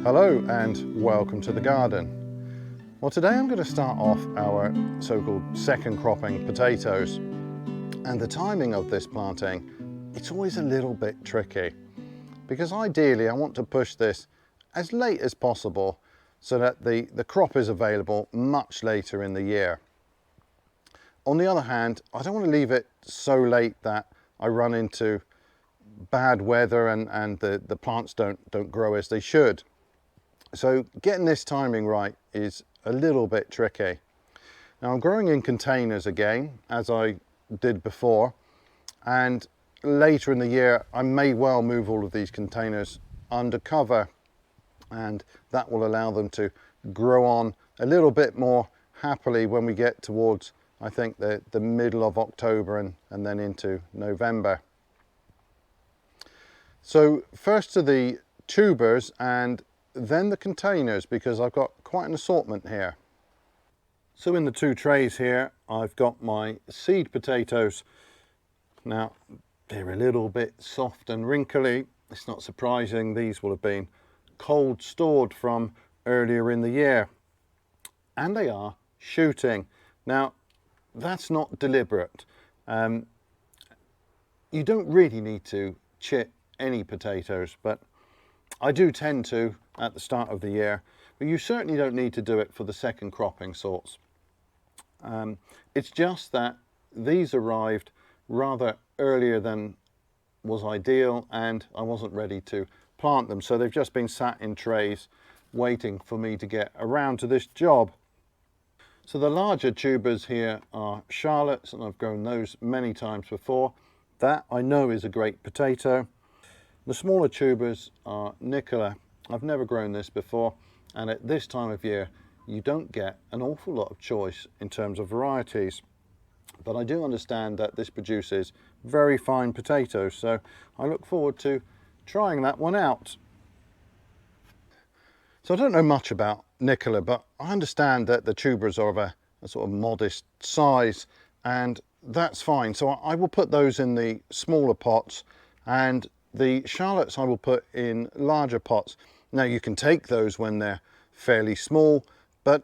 Hello and welcome to the garden. Well, today I'm going to start off our so-called second cropping potatoes, and the timing of this planting, it's always a little bit tricky because ideally I want to push this as late as possible so that the crop is available much later in the year. On the other hand, I don't want to leave it so late that I run into bad weather and the plants don't grow as they should. So getting this timing right is a little bit tricky. Now I'm growing in containers again, as I did before, and later in the year I may well move all of these containers under cover, and that will allow them to grow on a little bit more happily when we get towards, I think, the middle of October and then into November. So first to the tubers and then the containers, because I've got quite an assortment here. So in the two trays here I've got my seed potatoes. Now they're a little bit soft and wrinkly. It's not surprising, these will have been cold stored from earlier in the year, and they are shooting. Now that's not deliberate. You don't really need to chip any potatoes, but I do tend to at the start of the year, but you certainly don't need to do it for the second cropping sorts. It's just that these arrived rather earlier than was ideal and I wasn't ready to plant them, so they've just been sat in trays waiting for me to get around to this job. So the larger tubers here are Charlottes, and I've grown those many times before. That I know is a great potato. The smaller tubers are Nicola. I've never grown this before, and at this time of year you don't get an awful lot of choice in terms of varieties, but I do understand that this produces very fine potatoes, so I look forward to trying that one out. So I don't know much about Nicola, but I understand that the tubers are of a sort of modest size, and that's fine. So I will put those in the smaller pots, and the Charlottes I will put in larger pots. Now you can take those when they're fairly small, but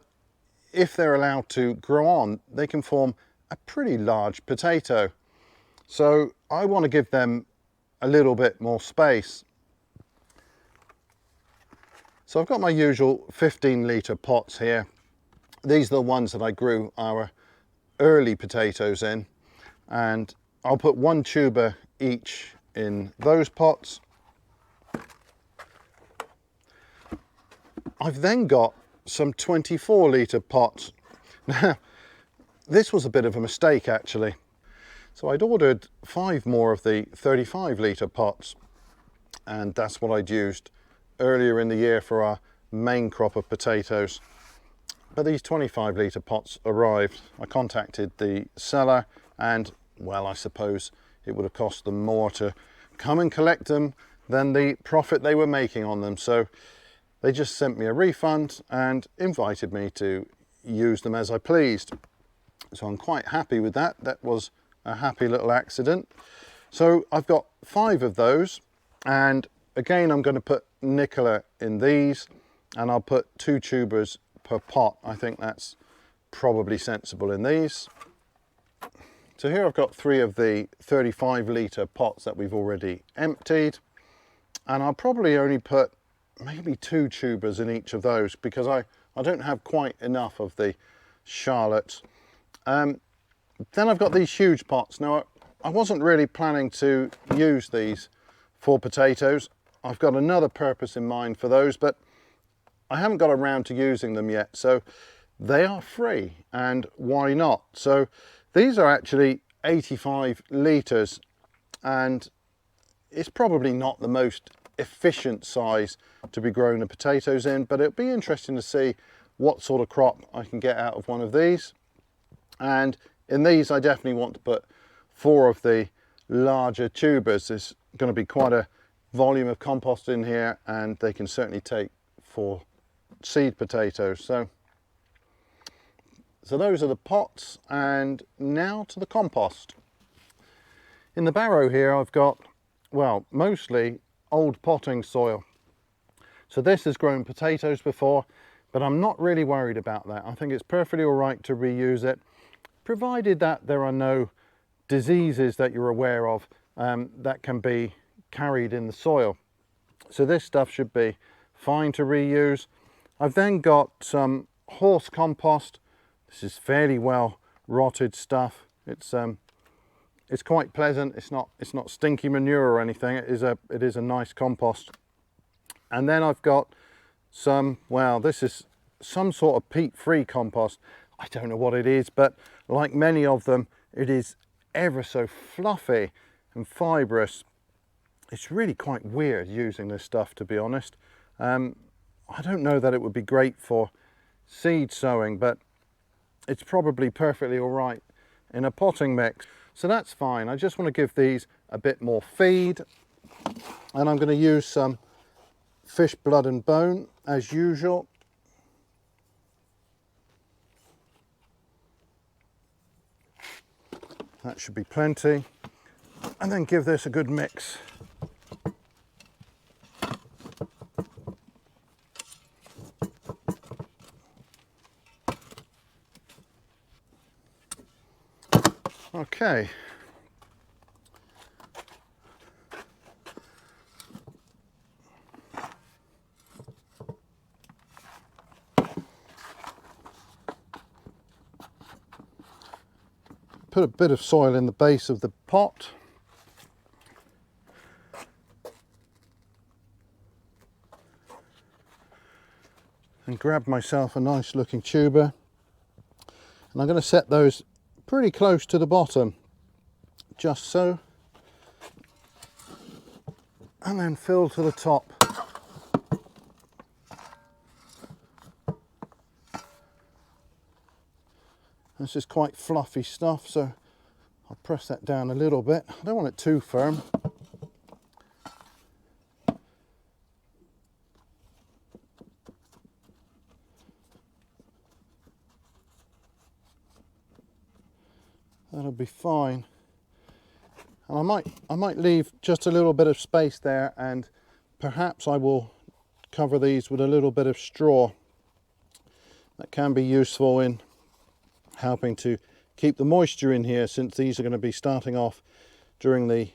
if they're allowed to grow on, they can form a pretty large potato. So I want to give them a little bit more space. So I've got my usual 15-litre pots here. These are the ones that I grew our early potatoes in, and I'll put one tuber each in those pots. I've then got some 24-litre pots. Now this was a bit of a mistake actually. So I'd ordered 5 more of the 35-litre pots, and that's what I'd used earlier in the year for our main crop of potatoes. But these 25-litre pots arrived. I contacted the seller, and well, I suppose it would have cost them more to come and collect them than the profit they were making on them. So they just sent me a refund and invited me to use them as I pleased. So I'm quite happy with that. That was a happy little accident. So I've got 5 of those, and again I'm going to put Nicola in these, and I'll put 2 tubers per pot. I think that's probably sensible in these. So here I've got 3 of the 35-litre pots that we've already emptied, and I'll probably only put maybe 2 tubers in each of those because I don't have quite enough of the Charlotte. Then I've got these huge pots. Now I wasn't really planning to use these for potatoes. I've got another purpose in mind for those, but I haven't got around to using them yet, so they are free, and why not? So these are actually 85 litres, and it's probably not the most efficient size to be growing the potatoes in, but it'll be interesting to see what sort of crop I can get out of one of these. And in these I definitely want to put 4 of the larger tubers. There's going to be quite a volume of compost in here, and they can certainly take 4 seed potatoes. So those are the pots, and now to the compost. In the barrow here I've got, well, mostly old potting soil. So this has grown potatoes before, but I'm not really worried about that. I think it's perfectly all right to reuse it, provided that there are no diseases that you're aware of that can be carried in the soil. So this stuff should be fine to reuse. I've then got some horse compost. This is fairly well rotted stuff. It's quite pleasant. It's not stinky manure or anything. It is a nice compost. And then I've got some, well, this is some sort of peat-free compost. I don't know what it is, but like many of them, it is ever so fluffy and fibrous. It's really quite weird using this stuff, to be honest. I don't know that it would be great for seed sowing, but it's probably perfectly all right in a potting mix. So that's fine. I just want to give these a bit more feed, and I'm going to use some fish blood and bone as usual. That should be plenty. And then give this a good mix. Okay. Put a bit of soil in the base of the pot. And grab myself a nice looking tuber. And I'm going to set those pretty close to the bottom, just so. And then fill to the top. This is quite fluffy stuff, so I'll press that down a little bit. I don't want it too firm. That'll be fine. And I might leave just a little bit of space there, and perhaps I will cover these with a little bit of straw. That can be useful in helping to keep the moisture in here, since these are going to be starting off during the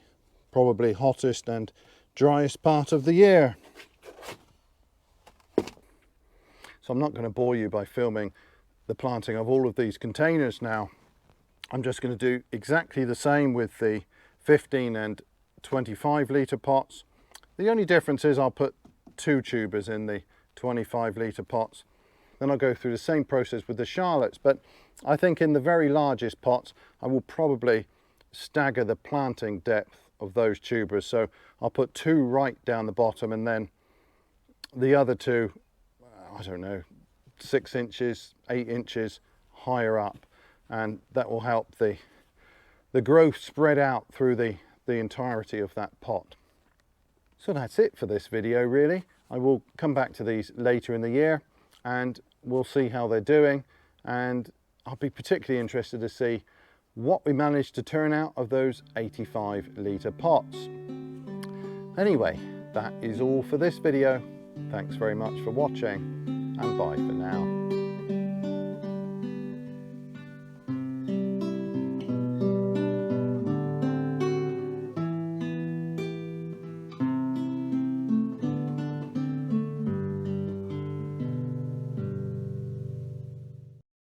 probably hottest and driest part of the year. So I'm not going to bore you by filming the planting of all of these containers now. I'm just going to do exactly the same with the 15 and 25 litre pots. The only difference is I'll put 2 tubers in the 25 litre pots. Then I'll go through the same process with the Charlottes, but I think in the very largest pots I will probably stagger the planting depth of those tubers. So I'll put 2 right down the bottom, and then the other 2, I don't know, 6 inches, 8 inches higher up, and that will help the growth spread out through the entirety of that pot. So that's it for this video, really. I will come back to these later in the year and we'll see how they're doing, and I'll be particularly interested to see what we managed to turn out of those 85 litre pots. Anyway, that is all for this video. Thanks very much for watching, and bye for now.